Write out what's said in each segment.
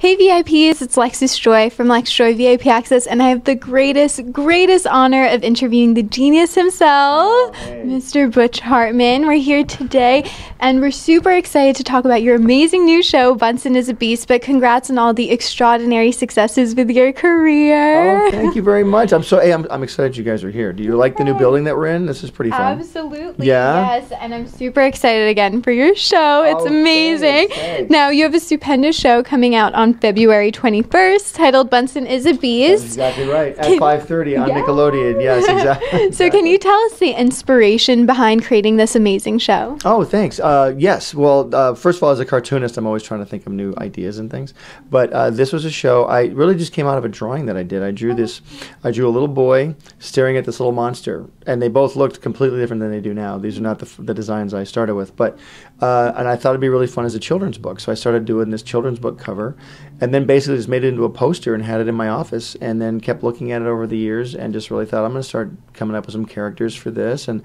Hey VIPs, it's Lexis Joy from Alexisjoyvipaccess, and I have the greatest honor of interviewing the genius himself, Mr. Butch Hartman. We're here today, and we're super excited to talk about your amazing new show, Bunsen is a Beast, but congrats on all the extraordinary successes with your career. Oh, thank you very much. I'm excited you guys are here. Do you like the new building that we're in? This is pretty fun. Absolutely, yeah? Yes, and I'm super excited again for your show. It's amazing. Thanks. Now, you have a stupendous show coming out on February 21st titled Bunsen is a Beast. That's exactly right. At 5:30 on Nickelodeon. Yes, exactly. So can you tell us the inspiration behind creating this amazing show? Oh, thanks. Yes. Well, first of all, as a cartoonist, I'm always trying to think of new ideas and things. But this was a show. I really just came out of a drawing that I did. I drew a little boy staring at this little monster, and they both looked completely different than they do now. These are not the designs I started with, but and I thought it'd be really fun as a children's book. So I started doing this children's book cover, and then basically just made it into a poster and had it in my office, and then kept looking at it over the years, and just really thought I'm going to start coming up with some characters for this. And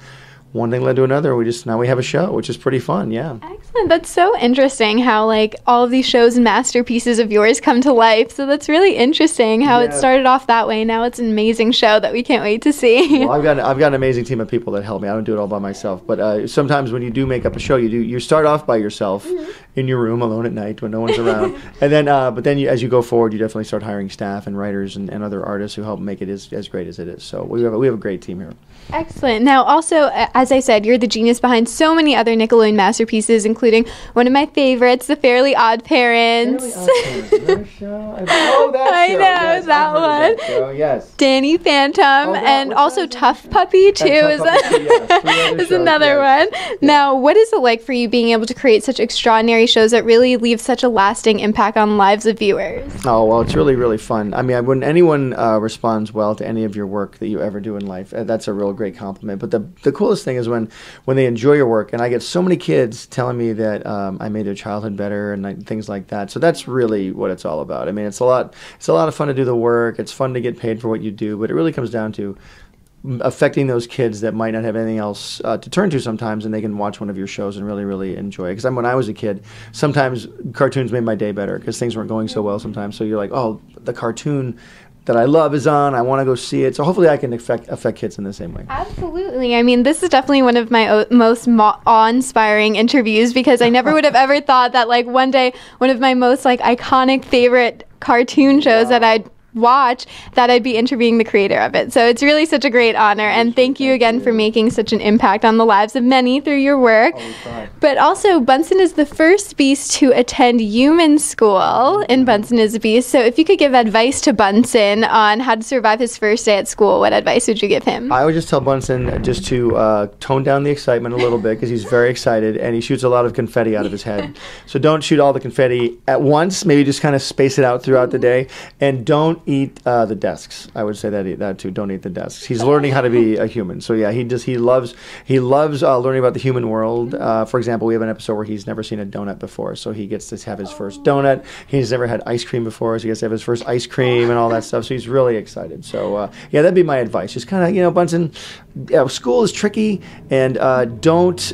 one thing led to another. Now we have a show, which is pretty fun. Yeah. Excellent. That's so interesting how all of these shows and masterpieces of yours come to life. So that's really interesting how it started off that way. Now it's an amazing show that we can't wait to see. Well, I've got an amazing team of people that help me. I don't do it all by myself. But sometimes when you do make up a show, you start off by yourself in your room alone at night when no one's around, and then but then as you go forward, you definitely start hiring staff and writers and other artists who help make it as great as it is. So we have a great team here. Excellent. Now, also, as I said, you're the genius behind so many other Nickelodeon masterpieces, including one of my favorites, the Fairly Oddparents. I know, that one. Yes. Danny Phantom, and also T.U.F.F Puppy, too, is another one. Now, what is it like for you being able to create such extraordinary shows that really leave such a lasting impact on lives of viewers? Oh, well, it's really, really fun. I mean, when anyone responds well to any of your work that you ever do in life, that's a real great compliment. But the coolest thing is when they enjoy your work, and I get so many kids telling me that I made their childhood better and things like that. So that's really what it's all about. I mean, it's a lot of fun to do the work. It's fun to get paid for what you do, but it really comes down to affecting those kids that might not have anything else to turn to sometimes, and they can watch one of your shows and really, really enjoy it. Because when I was a kid, sometimes cartoons made my day better because things weren't going so well sometimes. So you're like, oh, the cartoon that I love is on. I want to go see it. So hopefully I can affect kids in the same way. Absolutely. I mean, this is definitely one of my most awe-inspiring interviews, because I never would have ever thought that one day one of my most iconic favorite cartoon shows that I'd watch, that I'd be interviewing the creator of it. So it's really such a great honor, and thank you again for making such an impact on the lives of many through your work. But also, Bunsen is the first beast to attend human school in Bunsen is a Beast. So if you could give advice to Bunsen on how to survive his first day at school, what advice would you give him? I would just tell Bunsen just to tone down the excitement a little bit, because he's very excited and he shoots a lot of confetti out of his head. So don't shoot all the confetti at once. Maybe just kind of space it out throughout the day, and don't eat the desks. I would say that too. Don't eat the desks. He's learning how to be a human. So yeah, he loves learning about the human world. For example, we have an episode where he's never seen a donut before, so he gets to have his first donut. He's never had ice cream before, so he gets to have his first ice cream and all that stuff. So he's really excited. So yeah, that'd be my advice. Just kind of, Bunsen, school is tricky, and don't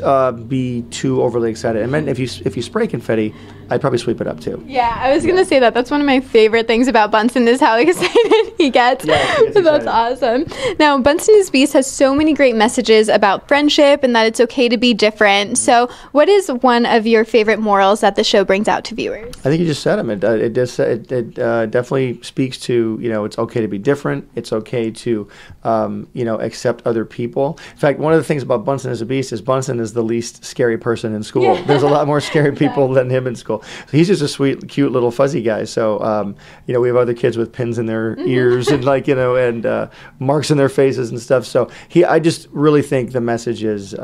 be too overly excited. And then if you spray confetti, I'd probably sweep it up too. Yeah, I was gonna say that. That's one of my favorite things about Bunsen, is how excited he gets. That's awesome. Now, Bunsen is a Beast has so many great messages about friendship and that it's okay to be different. So what is one of your favorite morals that the show brings out to viewers? I think you just said them. It definitely speaks to, it's okay to be different. It's okay to, accept other people. In fact, one of the things about Bunsen is a Beast is Bunsen is the least scary person in school. Yeah. There's a lot more scary people than him in school. So he's just a sweet, cute little fuzzy guy. So, we have other kids with pins in their ears and and marks in their faces and stuff. So I just really think the message is,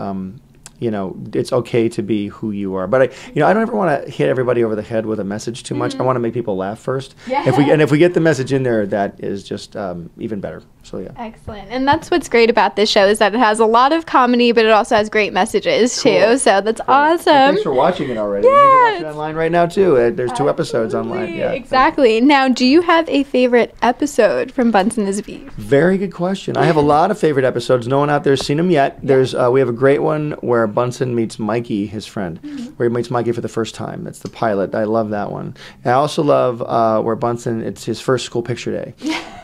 it's okay to be who you are. But I don't ever want to hit everybody over the head with a message too much. I want to make people laugh first. Yeah. If we get the message in there, that is just even better. So yeah. Excellent. And that's what's great about this show is that it has a lot of comedy, but it also has great messages too. So that's awesome. Well, thanks for watching it already. Yeah, You can watch it online right now too. There's 2 episodes online. Yeah. Exactly. Now, do you have a favorite episode from Bunsen At School? Very good question. I have a lot of favorite episodes. No one out there's seen them yet. There's we have a great one where Bunsen meets Mikey, his friend, where he meets Mikey for the first time. That's the pilot. I love that one. And I also love where Bunsen, it's his first school picture day.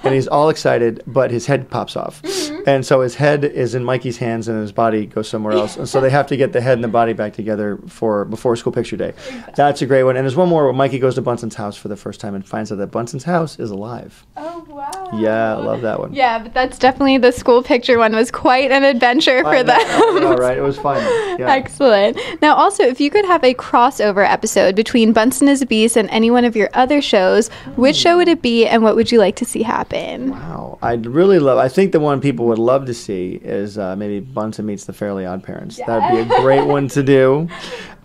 And he's all excited, but his head pops off. And so his head is in Mikey's hands and his body goes somewhere else. And so they have to get the head and the body back together before school picture day. That's a great one. And there's one more where Mikey goes to Bunsen's house for the first time and finds out that Bunsen's house is alive. Oh, wow. Yeah, I love that one. Yeah, but that's definitely the school picture one was quite an adventure for them. All right, it was fun. Yeah. Excellent. Now, also, if you could have a crossover episode between Bunsen as a Beast and any one of your other shows, which show would it be and what would you like to see happen? Wow. I think the one people would love to see is maybe Bunsen meets the Fairly Oddparents. Yeah. That would be a great one to do.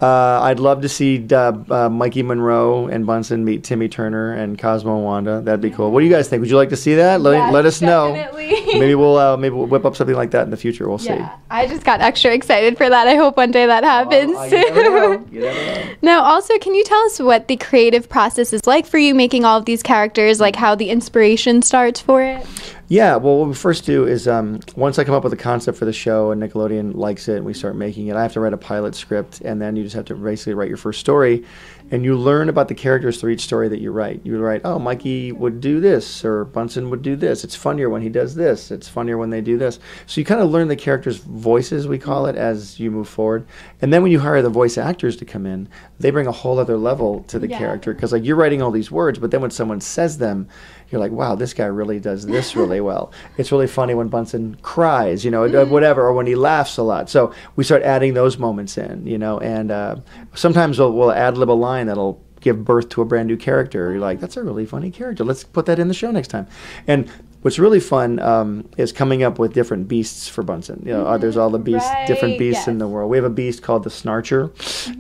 I'd love to see Mikey Monroe and Bunsen meet Timmy Turner and Cosmo and Wanda. That'd be cool. What do you guys think? Would you like to see that? Let us know. Maybe we'll whip up something like that in the future. We'll see. I just got extra excited for that. I hope one day that happens. You never know. You never know. Now, also, can you tell us what the creative process is like for you making all of these characters, like how the inspiration starts for it? Yeah, well, what we first do is once I come up with a concept for the show and Nickelodeon likes it and we start making it, I have to write a pilot script, and then you just have to basically write your first story, and you learn about the characters through each story that you write. You write, oh, Mikey would do this, or Bunsen would do this. It's funnier when he does this. It's funnier when they do this. So you kind of learn the characters' voices, we call it, as you move forward. And then when you hire the voice actors to come in, they bring a whole other level to the character, because like you're writing all these words, but then when someone says them, you're like, wow, this guy really does this really well. It's really funny when Bunsen cries, whatever, or when he laughs a lot. So we start adding those moments in, and sometimes we'll ad-lib a line that'll give birth to a brand new character. You're like, that's a really funny character. Let's put that in the show next time. And what's really fun is coming up with different beasts for Bunsen. There's all the beasts, different beasts in the world. We have a beast called the Snarcher,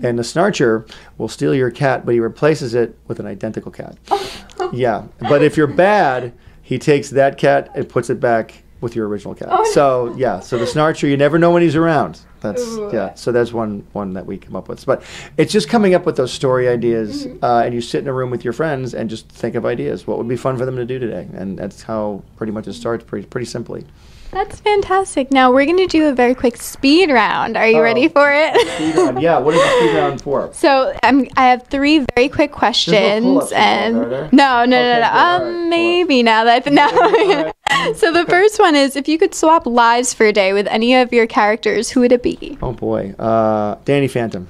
and the Snarcher will steal your cat, but he replaces it with an identical cat. Yeah, but if you're bad, he takes that cat and puts it back with your original cat. So the Snarcher, you never know when he's around. So that's one that we come up with. But it's just coming up with those story ideas, and you sit in a room with your friends and just think of ideas. What would be fun for them to do today? And that's how pretty much it starts, pretty simply. That's fantastic. Now we're going to do a very quick speed round. Are you ready for it? Speed round. Yeah. What is the speed round for? So I have 3 very quick questions. There's no pull-ups and involved, are there? No. Right, Maybe now that no. So the first one is, if you could swap lives for a day with any of your characters, who would it be? Oh boy, Danny Phantom.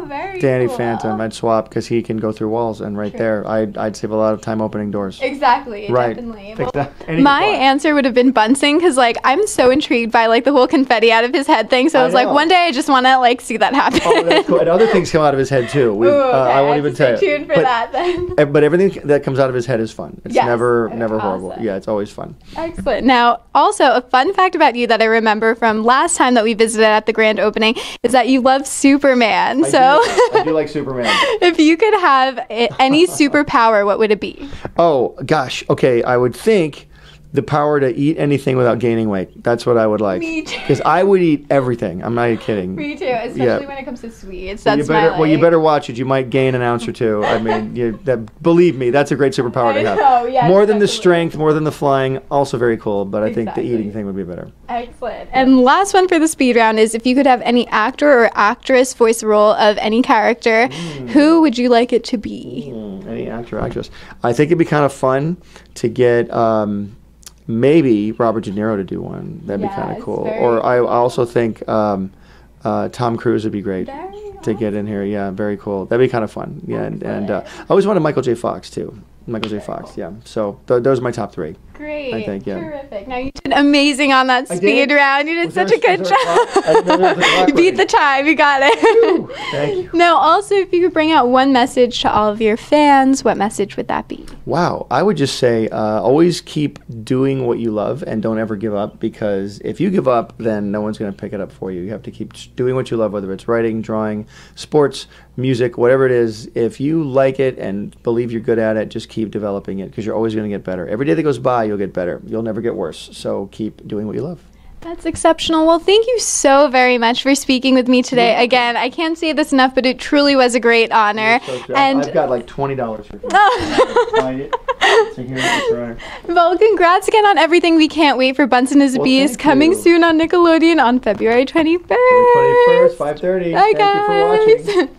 Very Danny cool. Phantom. I'd swap because he can go through walls, and there, I'd save a lot of time opening doors. Exactly. Right. Definitely. My answer would have been Bunsen, because I'm so intrigued by the whole confetti out of his head thing. So I was like, one day I just want to see that happen. Oh, that's cool. And other things come out of his head too. I won't even tell you. Stay tuned for that then. But everything that comes out of his head is fun. It's never horrible. Awesome. Yeah, it's always fun. Excellent. Now, also a fun fact about you that I remember from last time that we visited at the grand opening is that you love Superman. I do like Superman. If you could have any superpower, what would it be? Oh, gosh. Okay, I would think the power to eat anything without gaining weight. That's what I would like. Me too. Because I would eat everything. I'm not even kidding. Me too, especially when it comes to sweets. Well, That's my you better watch it. You might gain an ounce or two. I mean, believe me, that's a great superpower to have. know, yes, more than the definitely. strength, more than the flying, also very cool. But I think the eating thing would be better. Excellent. And last one for the speed round is, if you could have any actor or actress voice the role of any character, who would you like it to be? Any actor or actress. I think it'd be kind of fun to get maybe Robert De Niro to do one. That'd be kind of cool. Or I also think Tom Cruise would be great to get in here. Yeah, very cool. That'd be kind of fun. Yeah, and I always wanted Michael J. Fox too. Michael J. Fox, yeah. So those are my top 3. Great. I think, yeah. Terrific. Now, you did amazing on that speed round. You did such a good job. You beat the time. You got it. Thank you. Now, also, if you could bring out one message to all of your fans, what message would that be? Wow. I would just say always keep doing what you love and don't ever give up, because if you give up, then no one's going to pick it up for you. You have to keep doing what you love, whether it's writing, drawing, sports, music, whatever it is. If you like it and believe you're good at it, just keep developing it, because you're always going to get better. Every day that goes by, you'll get better. You'll never get worse. So keep doing what you love. That's exceptional. Well, thank you so very much for speaking with me today. Again, I can't say this enough, but it truly was a great honor. And I've got like $20 for you. Find it. So here, it's right. Well, congrats again on everything. We can't wait for Bunsen as a Beast coming soon on Nickelodeon on February 21st. February 21st, 5:30. Bye, Thank you for watching.